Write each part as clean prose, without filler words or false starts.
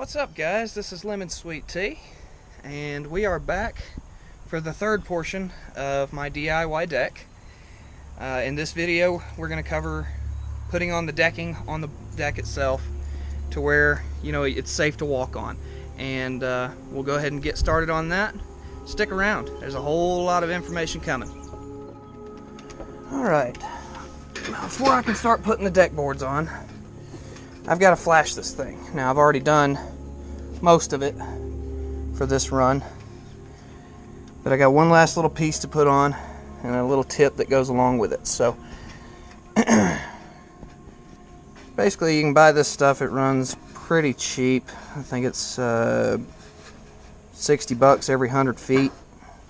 What's up, guys? This is Lemon Sweet Tea, and we are back for the third portion of my DIY deck. In this video, we're going to cover putting on the decking on the deck itself to where, you know, it's safe to walk on. And we'll go ahead and get started on that. Stick around. There's a whole lot of information coming. Alright, before I can start putting the deck boards on, I've got to flash this thing. Now, I've already done most of it for this run, but I got one last little piece to put on and a little tip that goes along with it. So basically, you can buy this stuff. It runs pretty cheap. I think it's 60 bucks every 100 feet.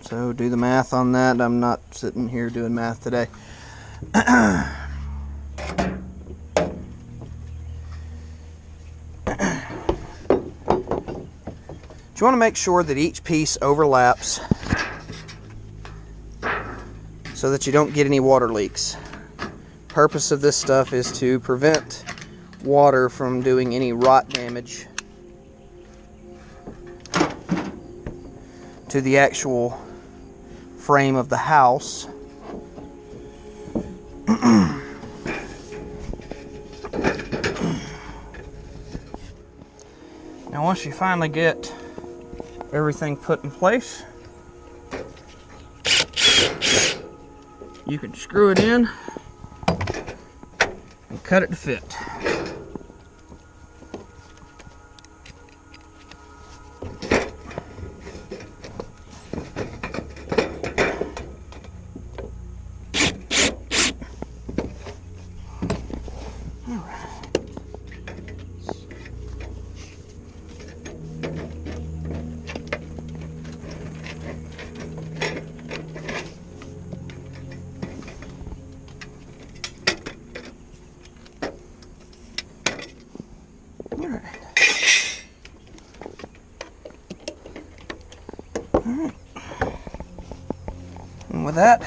So do the math on that. I'm not sitting here doing math today. You want to make sure that each piece overlaps so that you don't get any water leaks. Purpose of this stuff is to prevent water from doing any rot damage to the actual frame of the house. Now, once you finally get everything put in place, you can screw it in and cut it to fit. And with that,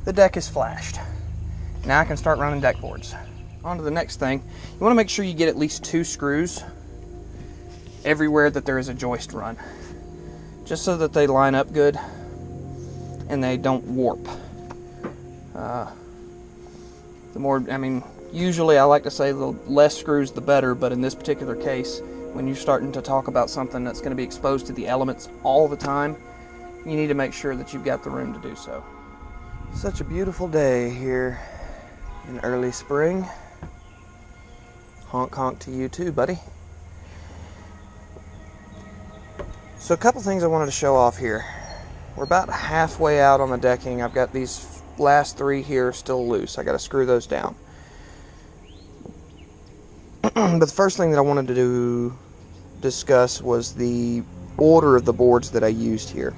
the deck is flashed. Now I can start running deck boards. On to the next thing. You want to make sure you get at least 2 screws everywhere that there is a joist run, just so that they line up good and they don't warp. Usually I like to say the less screws the better, but in this particular case, when you're starting to talk about something that's going to be exposed to the elements all the time, you need to make sure that you've got the room to do so. Such a beautiful day here in early spring. Honk honk to you too, buddy. So a couple things I wanted to show off here. We're about halfway out on the decking. I've got these last 3 here still loose. I got to screw those down. But the first thing that I wanted to discuss was the order of the boards that I used here.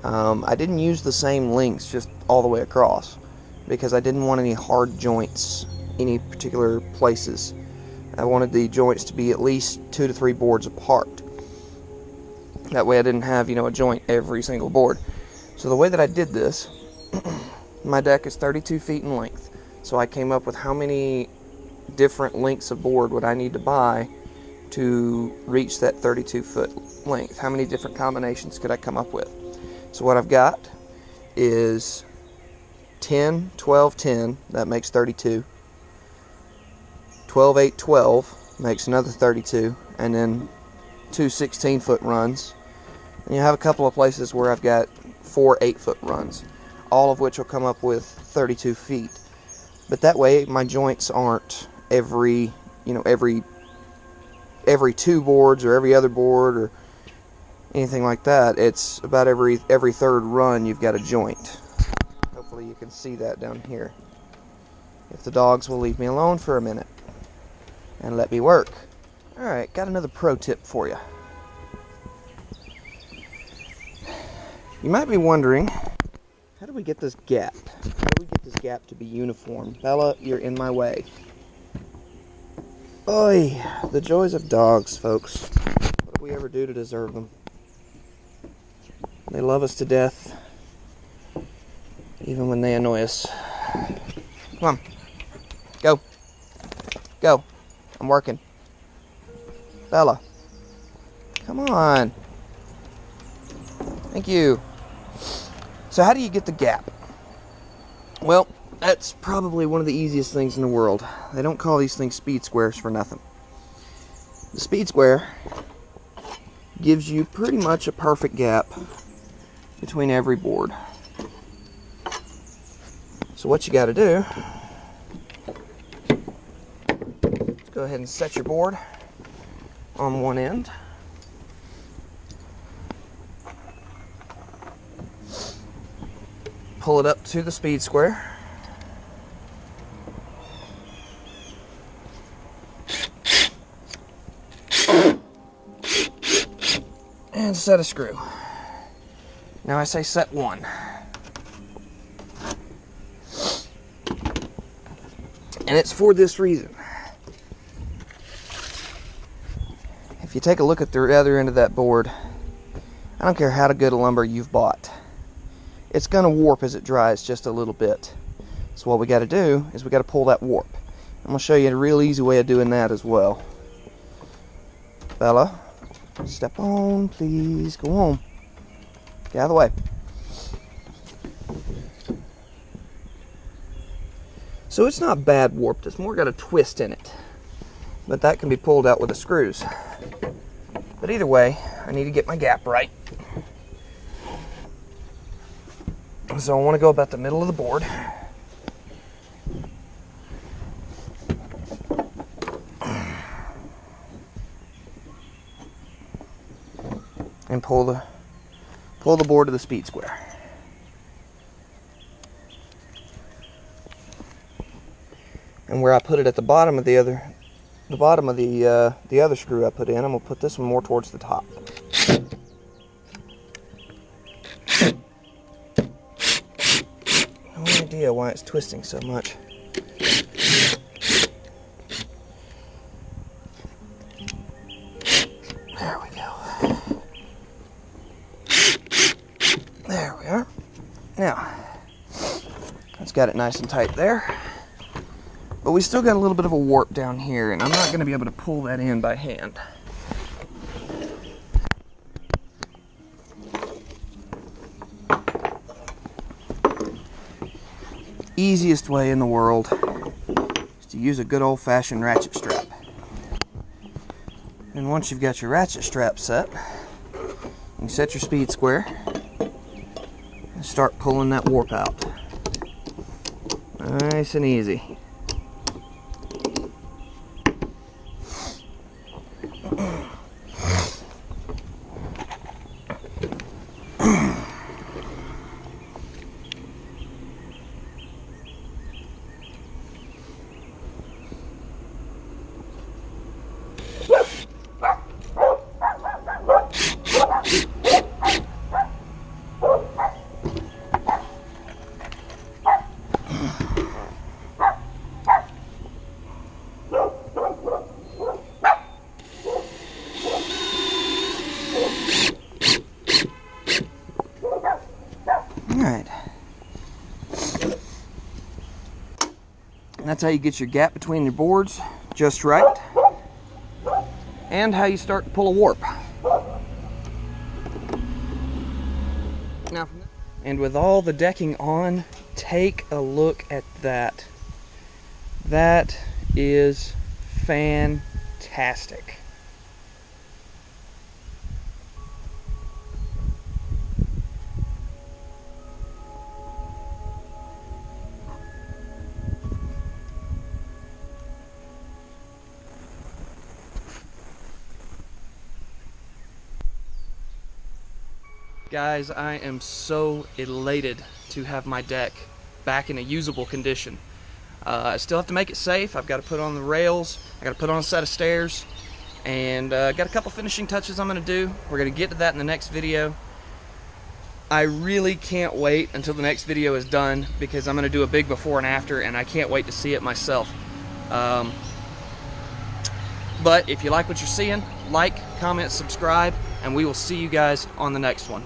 I didn't use the same lengths just all the way across because I didn't want any hard joints any particular places. I wanted the joints to be at least 2 to 3 boards apart. That way I didn't have, a joint every single board. So the way that I did this, my deck is 32 feet in length. So I came up with how many different lengths of board would I need to buy to reach that 32 foot length. How many different combinations could I come up with? So what I've got is 10, 12, 10, that makes 32. 12, 8, 12 makes another 32, and then 2 16-foot runs. And you have a couple of places where I've got 4 8-foot runs, all of which will come up with 32 feet. But that way my joints aren't every 2 boards or every other board or anything like that. It's about every third run you've got a joint. Hopefully you can see that down here. If the dogs will leave me alone for a minute and let me work. Alright, got another pro tip for you. You might be wondering, how do we get this gap? How do we get this gap to be uniform? Bella, you're in my way. Oy, the joys of dogs, folks. What do we ever do to deserve them? They love us to death, even when they annoy us. Come on. Go. Go. I'm working. Bella. Come on. Thank you. So how do you get the gap? Well, that's probably one of the easiest things in the world. They don't call these things speed squares for nothing. The speed square gives you pretty much a perfect gap between every board. So what you got to do, is go ahead and set your board on one end. Pull it up to the speed square. And set a screw. Now I say set one. And it's for this reason. If you take a look at the other end of that board, I don't care how good a lumber you've bought, it's going to warp as it dries just a little bit. So what we got to do is we got to pull that warp. I'm going to show you a real easy way of doing that as well. Bella, step on, please. Go on. Get out of the way. So it's not bad warped. It's more got a twist in it. But that can be pulled out with the screws. But either way, I need to get my gap right. So I want to go about the middle of the board. And pull the board to the speed square. And where I put it at the bottom of the other screw I put in, I'm gonna put this one more towards the top. No idea why it's twisting so much. There we go. There we are. Now, that's got it nice and tight there. But we still got a little bit of a warp down here, and I'm not going to be able to pull that in by hand. Easiest way in the world is to use a good old-fashioned ratchet strap. And once you've got your ratchet strap set, you set your speed square and start pulling that warp out. Nice and easy. Alright. That's how you get your gap between your boards just right. And how you start to pull a warp. Now, and with all the decking on, take a look at that. That is fantastic. Guys, I am so elated to have my deck back in a usable condition. I still have to make it safe. I've got to put on the rails, I got to put on a set of stairs, and got a couple finishing touches I'm going to do. We're going to get to that in the next video. I really can't wait until the next video is done, because I'm going to do a big before and after, and I can't wait to see it myself. But if you like what you're seeing, like, comment, subscribe, and we will see you guys on the next one.